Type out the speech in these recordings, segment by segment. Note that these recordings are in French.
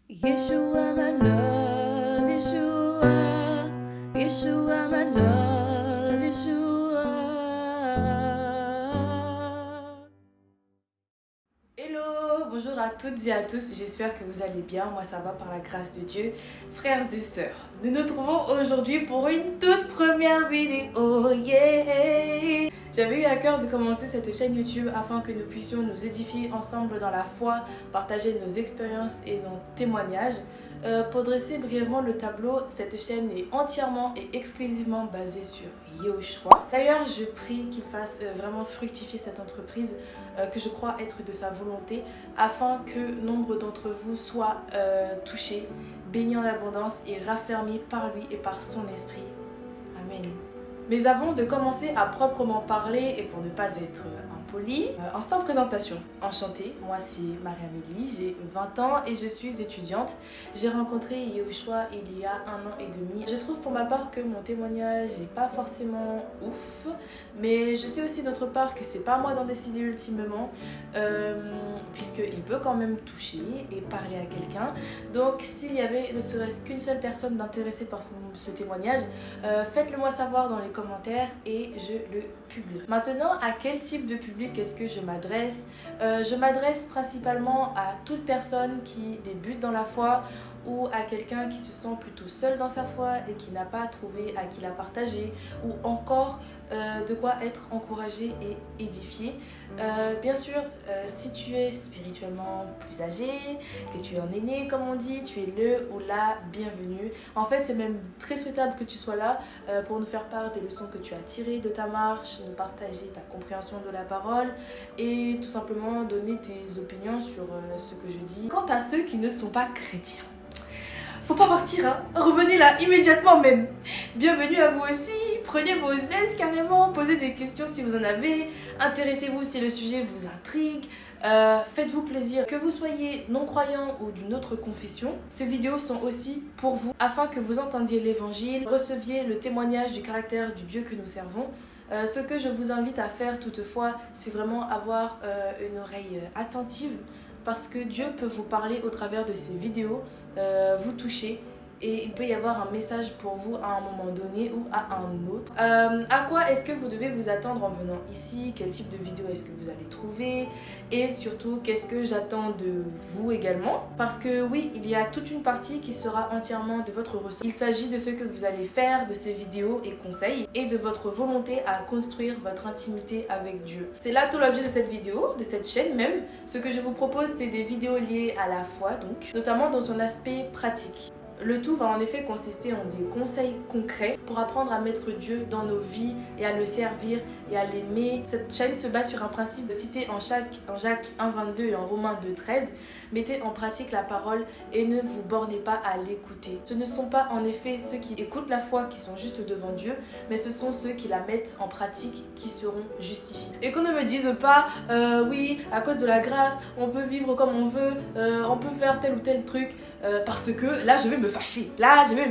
Yeshua, my love, Yeshua, Yeshua, my love, Yeshua. Hello, bonjour à toutes et à tous, j'espère que vous allez bien, moi ça va par la grâce de Dieu. Frères et sœurs, nous nous trouvons aujourd'hui pour une toute première vidéo, yeah. J'avais eu à cœur de commencer cette chaîne YouTube afin que nous puissions nous édifier ensemble dans la foi, partager nos expériences et nos témoignages. Pour dresser brièvement le tableau, cette chaîne est entièrement et exclusivement basée sur Yehoshua. D'ailleurs, je prie qu'il fasse vraiment fructifier cette entreprise que je crois être de sa volonté afin que nombre d'entre vous soient touchés, bénis en abondance et raffermis par lui et par son esprit. Amen. Mais avant de commencer à proprement parler et pour ne pas être impoli, instant présentation. Enchantée, moi c'est Marie-Amélie, j'ai 20 ans et je suis étudiante. J'ai rencontré Yehoshua il y a 1 an et demi. Je trouve pour ma part que mon témoignage n'est pas forcément ouf, mais je sais aussi d'autre part que c'est pas à moi d'en décider ultimement, puisqu'il peut quand même toucher et parler à quelqu'un. Donc s'il y avait ne serait-ce qu'une seule personne d'intéressée par ce témoignage, faites-le moi savoir dans les commentaires et je le publierai. Maintenant, à quel type de public est-ce que je m'adresse? Je m'adresse principalement à toute personne qui débute dans la foi ou à quelqu'un qui se sent plutôt seul dans sa foi et qui n'a pas trouvé à qui la partager ou encore de quoi être encouragé et édifié. Bien sûr, si tu es spirituellement plus âgé, que tu es un aîné comme on dit, tu es le ou la bienvenue. En fait, c'est même très souhaitable que tu sois là pour nous faire part des leçons que tu as tirées de ta marche, nous partager ta compréhension de la parole et tout simplement donner tes opinions sur ce que je dis. Quant à ceux qui ne sont pas chrétiens, faut pas partir, hein. Revenez là immédiatement même. Bienvenue à vous aussi. Prenez vos aises carrément, posez des questions si vous en avez, intéressez-vous si le sujet vous intrigue, faites-vous plaisir. Que vous soyez non-croyant ou d'une autre confession, ces vidéos sont aussi pour vous afin que vous entendiez l'évangile, receviez le témoignage du caractère du Dieu que nous servons. Ce que je vous invite à faire toutefois, c'est vraiment avoir une oreille attentive parce que Dieu peut vous parler au travers de ces vidéos, vous toucher et il peut y avoir un message pour vous à un moment donné ou à un autre. À quoi est-ce que vous devez vous attendre en venant ici? Quel type de vidéo est-ce que vous allez trouver? Et surtout, qu'est-ce que j'attends de vous également? Parce que oui, il y a toute une partie qui sera entièrement de votre ressort. Il s'agit de ce que vous allez faire de ces vidéos et conseils et de votre volonté à construire votre intimité avec Dieu. C'est là tout l'objet de cette vidéo, de cette chaîne même. Ce que je vous propose, c'est des vidéos liées à la foi, donc, notamment dans son aspect pratique. Le tout va en effet consister en des conseils concrets pour apprendre à mettre Dieu dans nos vies et à le servir et à l'aimer. Cette chaîne se base sur un principe cité en Jacques 1,22 et en Romains 2,13. Mettez en pratique la parole et ne vous bornez pas à l'écouter. Ce ne sont pas en effet ceux qui écoutent la foi qui sont justes devant Dieu, mais ce sont ceux qui la mettent en pratique qui seront justifiés. Et qu'on ne me dise pas, oui, à cause de la grâce, on peut vivre comme on veut, on peut faire tel ou tel truc, parce que là je vais me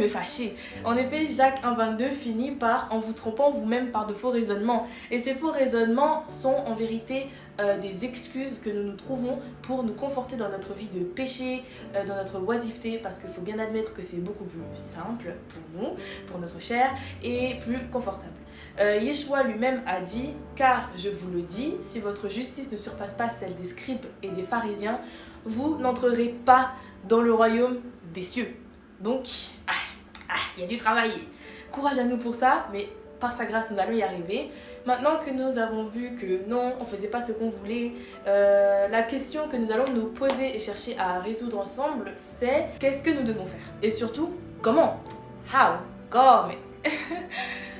fâcher. En effet, Jacques 1,22 finit par en vous trompant vous-même par de faux raisonnements. Et ces faux raisonnements sont en vérité des excuses que nous nous trouvons pour nous conforter dans notre vie de péché, dans notre oisiveté, parce qu'il faut bien admettre que c'est beaucoup plus simple pour nous, pour notre chair, et plus confortable. Yeshua lui-même a dit, car je vous le dis, si votre justice ne surpasse pas celle des scribes et des pharisiens, vous n'entrerez pas dans le royaume des cieux. Donc, il y a du travail. Courage à nous pour ça, mais par sa grâce, nous allons y arriver. Maintenant que nous avons vu que non, on ne faisait pas ce qu'on voulait, la question que nous allons nous poser et chercher à résoudre ensemble, c'est qu'est-ce que nous devons faire? Et surtout, comment? How? Comment?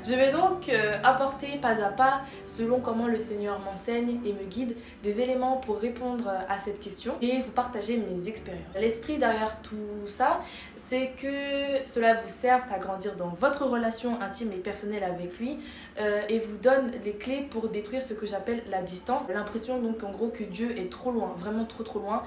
Je vais donc apporter pas à pas, selon comment le Seigneur m'enseigne et me guide, des éléments pour répondre à cette question et vous partager mes expériences. L'esprit derrière tout ça, c'est que cela vous serve à grandir dans votre relation intime et personnelle avec lui et vous donne les clés pour détruire ce que j'appelle la distance. L'impression donc en gros que Dieu est trop loin, vraiment trop loin.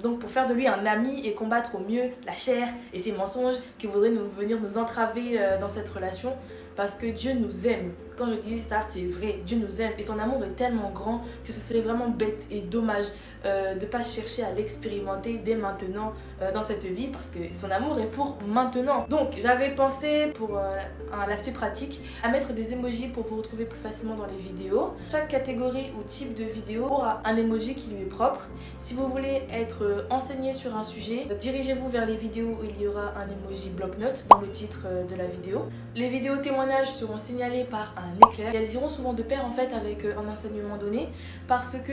Donc pour faire de lui un ami et combattre au mieux la chair et ses mensonges qui voudraient venir nous entraver dans cette relation. parce que Dieu nous aime. Quand je dis ça, c'est vrai, Dieu nous aime et son amour est tellement grand que ce serait vraiment bête et dommage de ne pas chercher à l'expérimenter dès maintenant dans cette vie, parce que son amour est pour maintenant. Donc j'avais pensé pour l'aspect pratique à mettre des emojis pour vous retrouver plus facilement dans les vidéos. Chaque catégorie ou type de vidéo aura un emoji qui lui est propre. Si vous voulez être enseigné sur un sujet, dirigez-vous vers les vidéos où il y aura un emoji bloc-notes dans le titre de la vidéo. Les vidéos témoignages seront signalées par un éclair et elles iront souvent de pair en fait avec un enseignement donné, parce que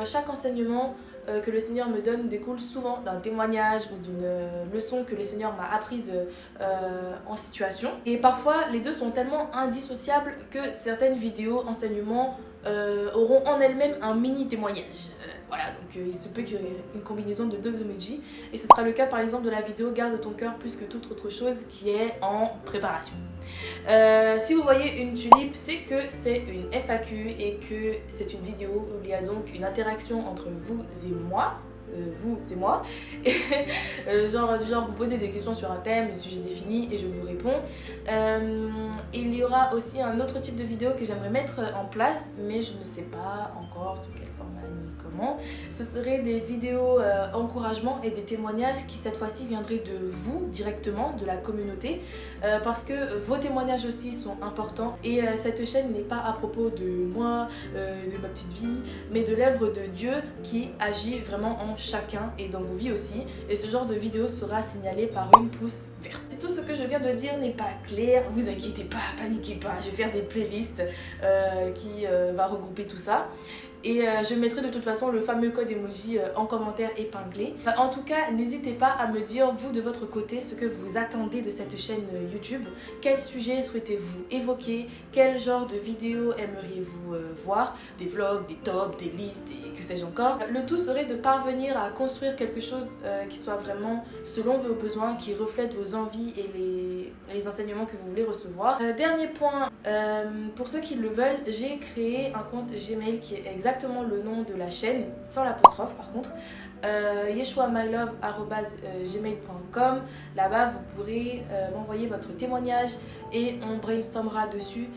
chaque enseignement que le Seigneur me donne découle souvent d'un témoignage ou d'une leçon que le Seigneur m'a apprise en situation. Et parfois, les deux sont tellement indissociables que certaines vidéos enseignements auront en elles-mêmes un mini témoignage. Voilà, donc il se peut qu'il y ait une combinaison de deux emojis. Et ce sera le cas par exemple de la vidéo Garde ton cœur plus que toute autre chose qui est en préparation. Si vous voyez une tulipe, c'est que c'est une FAQ et que c'est une vidéo où il y a donc une interaction entre vous et moi. Genre vous posez des questions sur un thème, des sujets définis et je vous réponds. Il y aura aussi un autre type de vidéo que j'aimerais mettre en place, mais je ne sais pas encore sous quel format ni comment. Ce seraient des vidéos encouragement et des témoignages qui cette fois-ci viendraient de vous directement, de la communauté, parce que vos témoignages aussi sont importants et cette chaîne n'est pas à propos de moi, de ma petite vie, mais de l'œuvre de Dieu qui agit vraiment en chacun et dans vos vies aussi, et ce genre de vidéo sera signalé par une pouce verte. Si tout ce que je viens de dire n'est pas clair, vous inquiétez pas, paniquez pas, je vais faire des playlists qui va regrouper tout ça. Et je mettrai de toute façon le fameux code emoji en commentaire épinglé. En tout cas, n'hésitez pas à me dire, vous de votre côté, ce que vous attendez de cette chaîne YouTube. Quel sujet souhaitez-vous évoquer? Quel genre de vidéo aimeriez-vous voir? Des vlogs, des tops, des listes et que sais-je encore. Le tout serait de parvenir à construire quelque chose qui soit vraiment selon vos besoins, qui reflète vos envies et les enseignements que vous voulez recevoir. Dernier point, pour ceux qui le veulent, j'ai créé un compte Gmail qui est exactement le nom de la chaîne, sans l'apostrophe par contre, yeshuamylove@gmail.com. Là-bas vous pourrez m'envoyer votre témoignage et on brainstormera dessus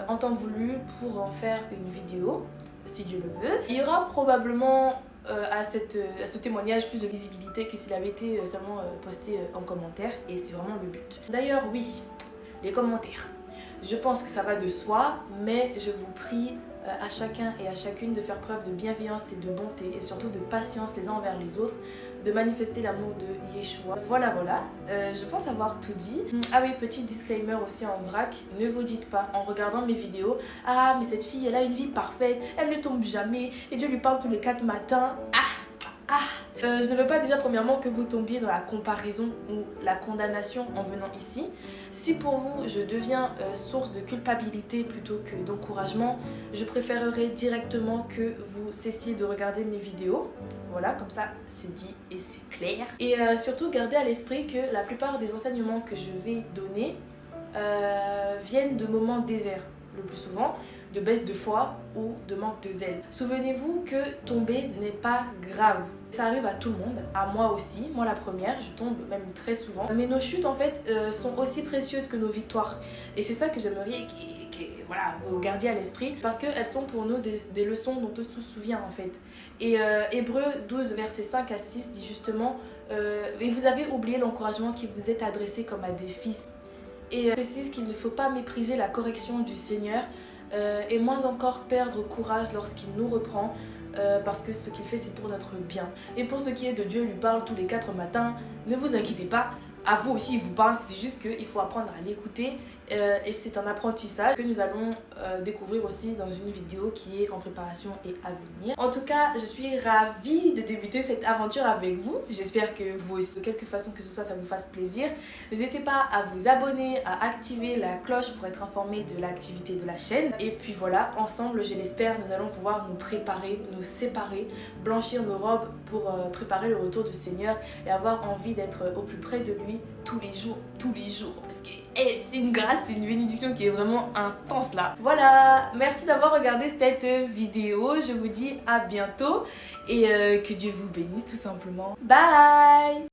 en temps voulu pour en faire une vidéo si Dieu le veut. Il y aura probablement à ce témoignage plus de visibilité que s'il avait été seulement posté en commentaire, et c'est vraiment le but. D'ailleurs oui, les commentaires, je pense que ça va de soi, mais je vous prie à chacun et à chacune de faire preuve de bienveillance et de bonté et surtout de patience les uns envers les autres, de manifester l'amour de Yeshua. Voilà, je pense avoir tout dit. Ah oui, petit disclaimer aussi en vrac, ne vous dites pas en regardant mes vidéos: ah mais cette fille elle a une vie parfaite, elle ne tombe jamais et Dieu lui parle tous les 4 matins. Je ne veux pas déjà premièrement que vous tombiez dans la comparaison ou la condamnation en venant ici. Si pour vous je deviens source de culpabilité plutôt que d'encouragement, je préférerais directement que vous cessiez de regarder mes vidéos. Voilà, comme ça c'est dit et c'est clair. Et surtout gardez à l'esprit que la plupart des enseignements que je vais donner viennent de moments déserts, le plus souvent de baisse de foi ou de manque de zèle. Souvenez-vous que tomber n'est pas grave. Ça arrive à tout le monde, à moi aussi, moi la première, je tombe même très souvent. Mais nos chutes en fait sont aussi précieuses que nos victoires. Et c'est ça que j'aimerais que voilà, vous gardiez à l'esprit, parce qu'elles sont pour nous des leçons dont on se souvient en fait. Et Hébreux 12 versets 5 à 6 dit justement et vous avez oublié l'encouragement qui vous est adressé comme à des fils. Et précise qu'il ne faut pas mépriser la correction du Seigneur et moins encore perdre courage lorsqu'il nous reprend, parce que ce qu'il fait c'est pour notre bien. Et pour ce qui est de Dieu lui parle tous les 4 matins, ne vous inquiétez pas, à vous aussi il vous parle, c'est juste qu'il faut apprendre à l'écouter et c'est un apprentissage que nous allons découvrir aussi dans une vidéo qui est en préparation et à venir. En tout cas, je suis ravie de débuter cette aventure avec vous. J'espère que vous aussi, de quelque façon que ce soit, ça vous fasse plaisir. N'hésitez pas à vous abonner, à activer la cloche pour être informé de l'activité de la chaîne. Et puis voilà, ensemble, je l'espère, nous allons pouvoir nous préparer, nous séparer, blanchir nos robes pour préparer le retour du Seigneur et avoir envie d'être au plus près de lui tous les jours. Parce que c'est une grâce, c'est une bénédiction qui est vraiment intense là. Voilà, merci d'avoir regardé cette vidéo. Je vous dis à bientôt et que Dieu vous bénisse tout simplement. Bye!